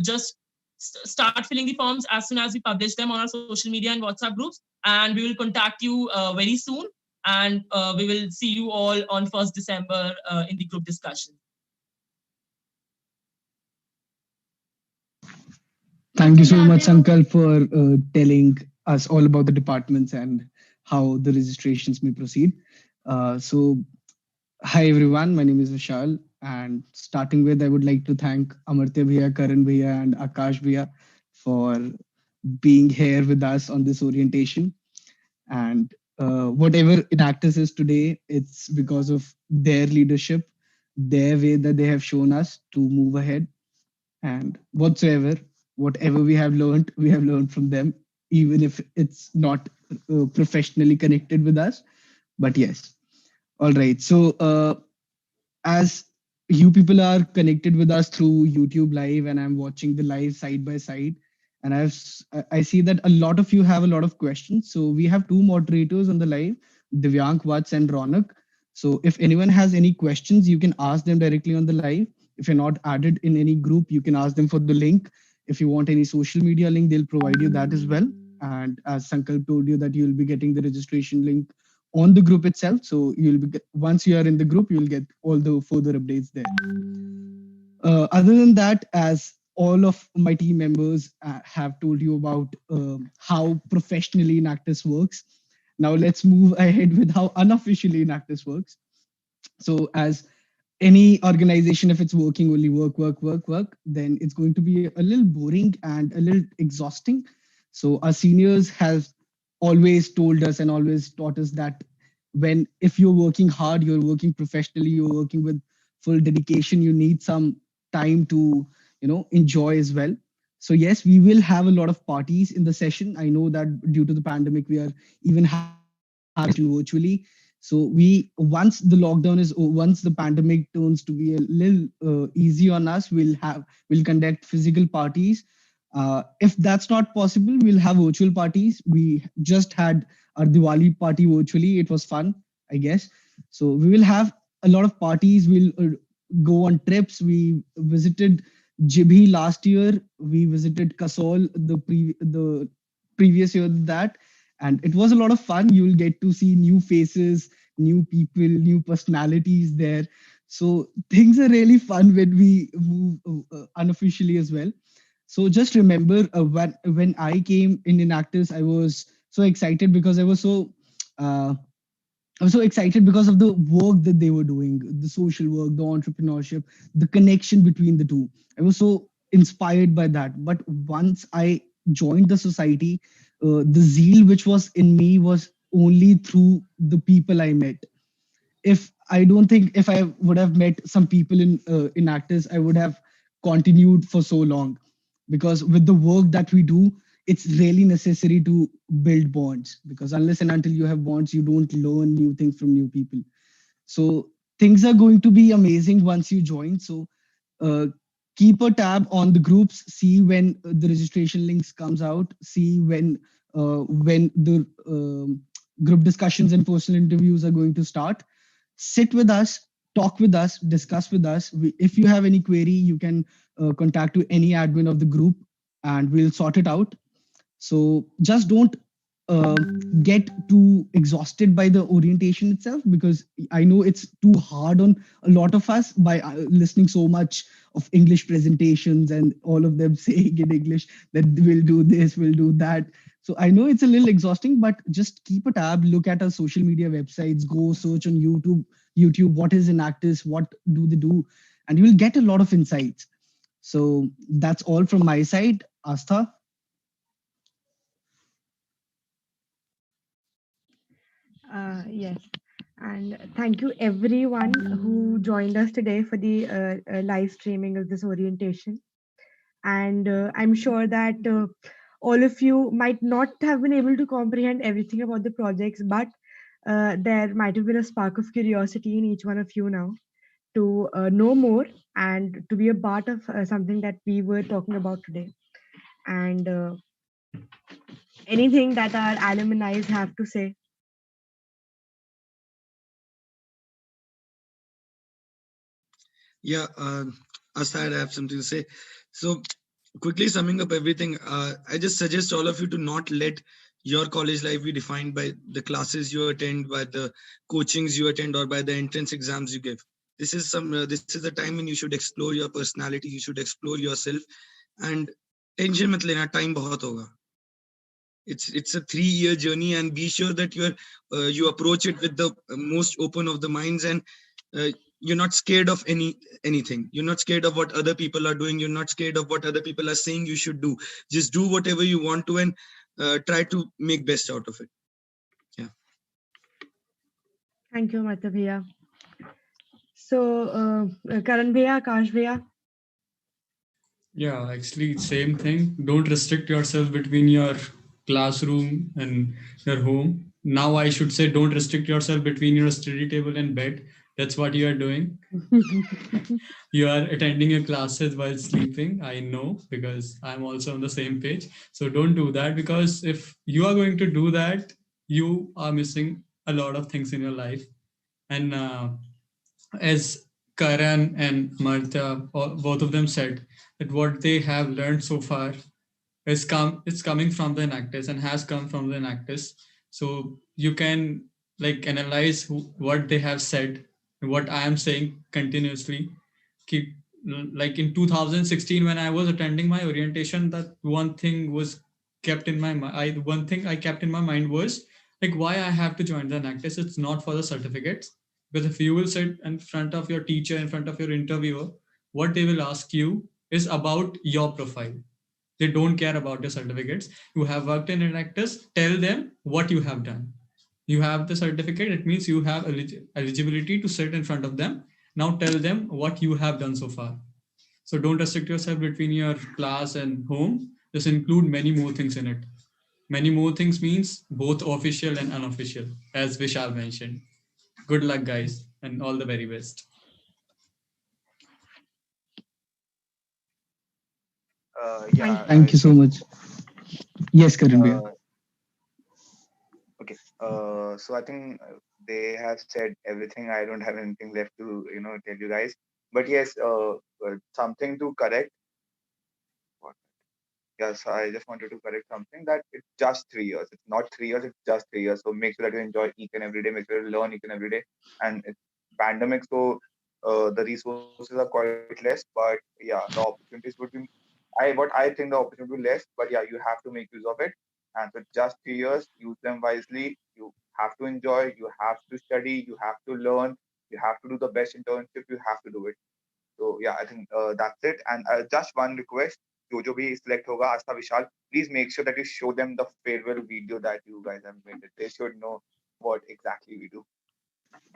just start filling the forms as soon as we publish them on our social media and WhatsApp groups, and we will contact you very soon. And we will see you all on 1st December in the group discussion. Thank you so much, Sankal, for telling us all about the departments and how the registrations may proceed. So, hi everyone, my name is Vishal, and starting with, I would like to thank Amartya Bhaiya, Karan Bhaiya, and Akash Bhaiya for being here with us on this orientation. And whatever Enactus is today, it's because of their leadership, their way that they have shown us to move ahead. And whatever we have learned from them, even if it's not professionally connected with us. But yes, all right. So as you people are connected with us through YouTube live, and I'm watching the live side by side, and I see that a lot of you have a lot of questions. So we have two moderators on the live, Divyank Vats and Ronak. So if anyone has any questions, you can ask them directly on the live. If you're not added in any group, you can ask them for the link. If you want any social media link, they'll provide you that as well. And as Sankalp told you that you'll be getting the registration link on the group itself. So you'll be once you are in the group, you'll get all the further updates there. Other than that, as all of my team members have told you about how professionally Enactus works, now let's move ahead with how unofficially Enactus works. So as any organization, if it's working only work, then it's going to be a little boring and a little exhausting. So our seniors have always told us and always taught us that when if you're working hard, you're working professionally, you're working with full dedication, you need some time to enjoy as well. So yes, we will have a lot of parties in the session. I know that due to the pandemic, we are even having virtually. So we once the lockdown is once the pandemic turns to be a little easy on us, we'll conduct physical parties. If that's not possible, we'll have virtual parties. We just had our Diwali party virtually. It was fun, I guess. So we will have a lot of parties. We'll go on trips. We visited Jibhi last year. We visited Kasol the previous year that, and it was a lot of fun. You'll get to see new faces, new people, new personalities there. So things are really fun when we move unofficially as well. So just remember when I came in Enactus, I was so excited because uh, I was so excited because of the work that they were doing, the social work, the entrepreneurship, the connection between the two. I was so inspired by that. But once I joined the society, the zeal which was in me was only through the people I met. If I don't think if I would have met some people in actors, I would have continued for so long, because with the work that we do, it's really necessary to build bonds, because unless and until you have bonds, you don't learn new things from new people. So things are going to be amazing once you join. So uh, keep a tab on the groups, see when the registration links comes out, see when the group discussions and personal interviews are going to start. Sit with us, talk with us, discuss with us. If you have any query, you can contact to any admin of the group, and we'll sort it out. So just don't uh, get too exhausted by the orientation itself, because I know it's too hard on a lot of us by listening so much of English presentations and all of them saying in English that we'll do this, we'll do that. So I know it's a little exhausting, but just keep a tab, look at our social media websites, go search on YouTube, what is Enactus, what do they do, and you will get a lot of insights. So that's all from my side. Astha. Yes. And thank you everyone who joined us today for the live streaming of this orientation. And I'm sure that all of you might not have been able to comprehend everything about the projects, but there might have been a spark of curiosity in each one of you now to know more and to be a part of something that we were talking about today. and anything that our alumni have to say. Yeah, Asad, I have something to say. So, quickly summing up everything, I just suggest all of you to not let your college life be defined by the classes you attend, by the coachings you attend, or by the entrance exams you give. This is the time when you should explore your personality, you should explore yourself, and tension mat lena, time bahut hoga. It's a 3-year journey, and be sure that you approach it with the most open of the minds, and uh, you're not scared of anything. You're not scared of what other people are doing. You're not scared of what other people are saying you should do. Just do whatever you want to, and try to make best out of it. Yeah. Thank you, Mata Bhaiya. So, Karan Bhaiya, Akash Bhaiya. Yeah, actually, same thing. Don't restrict yourself between your classroom and your home. Now, I should say, don't restrict yourself between your study table and bed. That's what you are doing. You are attending your classes while sleeping. I know because I'm also on the same page. So don't do that, because if you are going to do that, you are missing a lot of things in your life. And as Karan and Martha, both of them said, that what they have learned so far it's coming from the enactors and has come from the enactors. So you can like analyze what they have said, what I am saying continuously. Keep like in 2016 when I was attending my orientation, that one thing was kept in my mind. One thing I kept in my mind was like why I have to join the enactors. It's not for the certificates, because if you will sit in front of your teacher, in front of your interviewer, what they will ask you is about your profile. They don't care about your certificates. You have worked in Enactus, tell them what you have done. You have the certificate, it means you have eligibility to sit in front of them. Now tell them what you have done so far. So don't restrict yourself between your class and home. Just include many more things in it. Many more things means both official and unofficial, as Vishal mentioned. Good luck, guys, and all the very best. Yeah, Thank you so much. Yes, Karan Bhaiya. Okay. So I think they have said everything. I don't have anything left to tell you guys. But yes, something to correct. What? Yes, I just wanted to correct something that it's just 3 years. It's not 3 years. It's just 3 years. So make sure that you enjoy each and every day. Make sure you learn each and every day. And it's pandemic, so the resources are quite less. But yeah, the opportunities would be. What I think the opportunity will be less. But yeah, you have to make use of it. And so just 3 years, use them wisely. You have to enjoy. You have to study. You have to learn. You have to do the best internship. You have to do it. So yeah, I think that's it. And just one request, जो भी select होगा, Asta Vishal, please make sure that you show them the farewell video that you guys have made. They should know what exactly we do.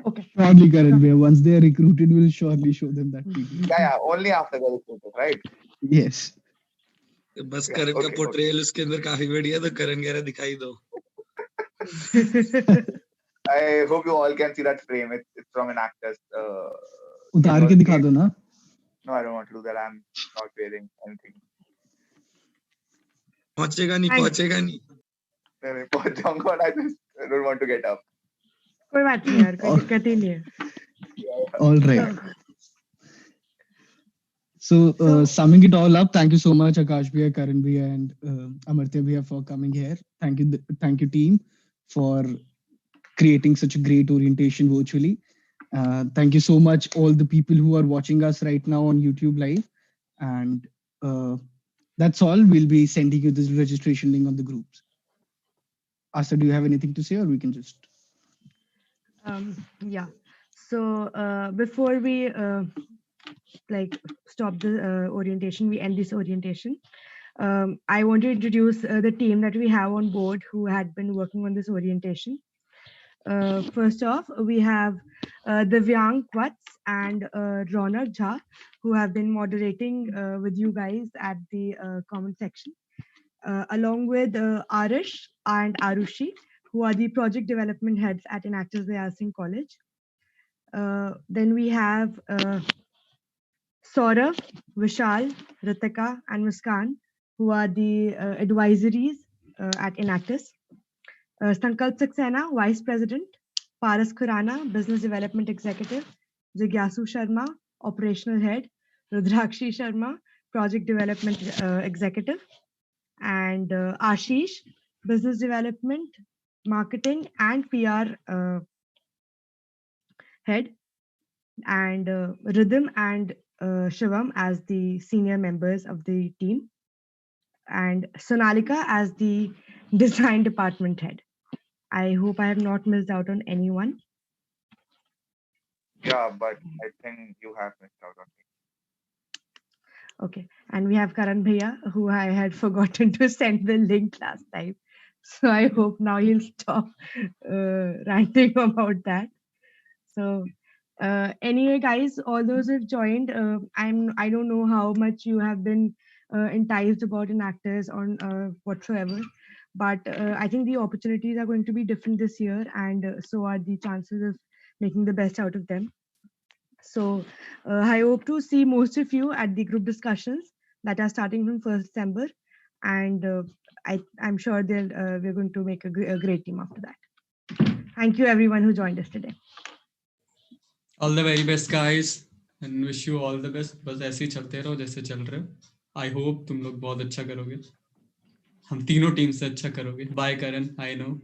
Okay. Surely, Karan Bhaiya, once they are recruited, we'll surely show them that video. Yeah, only after the recruiters, right? Yes. बस Yeah, करण का okay. Portrayal उसके अंदर काफी बढ़िया, तो करण कह रहा दिखाई दो. I hope you all can see that frame. It's from an actor's. उतार के दिखा दो ना. No, I don't want to do that. I'm not wearing anything. पहुंचेगा नहीं, पहुंचेगा नहीं. नहीं पहुंच जाऊंगा. I just don't want to get up. कोई बात नहीं यार, कोई दिक्कत ही नहीं है. All right. So, summing it all up, thank you so much, Akash Bhaiya, Karan Bhaiya, and Amartya Bhaiya for coming here. Thank you, team, for creating such a great orientation virtually. Thank you so much, all the people who are watching us right now on YouTube Live. And that's all. We'll be sending you this registration link on the groups. Asa, do you have anything to say, or we can just? Yeah. So before we stop the orientation, we end this orientation. I want to introduce the team that we have on board who had been working on this orientation. First off, we have Divyang Quats and Ronak Jha, who have been moderating with you guys at the comment section, along with Arish and Arushi, who are the project development heads at Enactus Dyal Singh College. Then we have Saurav, Vishal, Ritika, and Muskan, who are the advisories at Enactus. Sankalp Saxena, Vice President. Paras Khurana, Business Development Executive. Jigyasu Sharma, Operational Head. Rudrakshi Sharma, Project Development Executive. And Ashish, Business Development, Marketing and PR Head. And Rhythm and Shivam as the senior members of the team. And Sonalika as the design department head. I hope I have not missed out on anyone. Yeah, but I think you have missed out on me. Okay, and we have Karan Bhaiya, who I had forgotten to send the link last time. So I hope now he'll stop ranting about that. So anyway, guys, all those who've joined, I don't know how much you have been enticed about Enactus on whatsoever, but I think the opportunities are going to be different this year, and so are the chances of making the best out of them. So I hope to see most of you at the group discussions that are starting from 1st December, and I'm sure we're going to make a great team after that. Thank you everyone who joined us today. All the very best, guys, and wish you all the best. बस ऐसे ही चलते रहो जैसे चल रहे हो. I hope तुम लोग बहुत अच्छा करोगे. हम तीनों टीम से अच्छा करोगे. Bye, Karan. I know.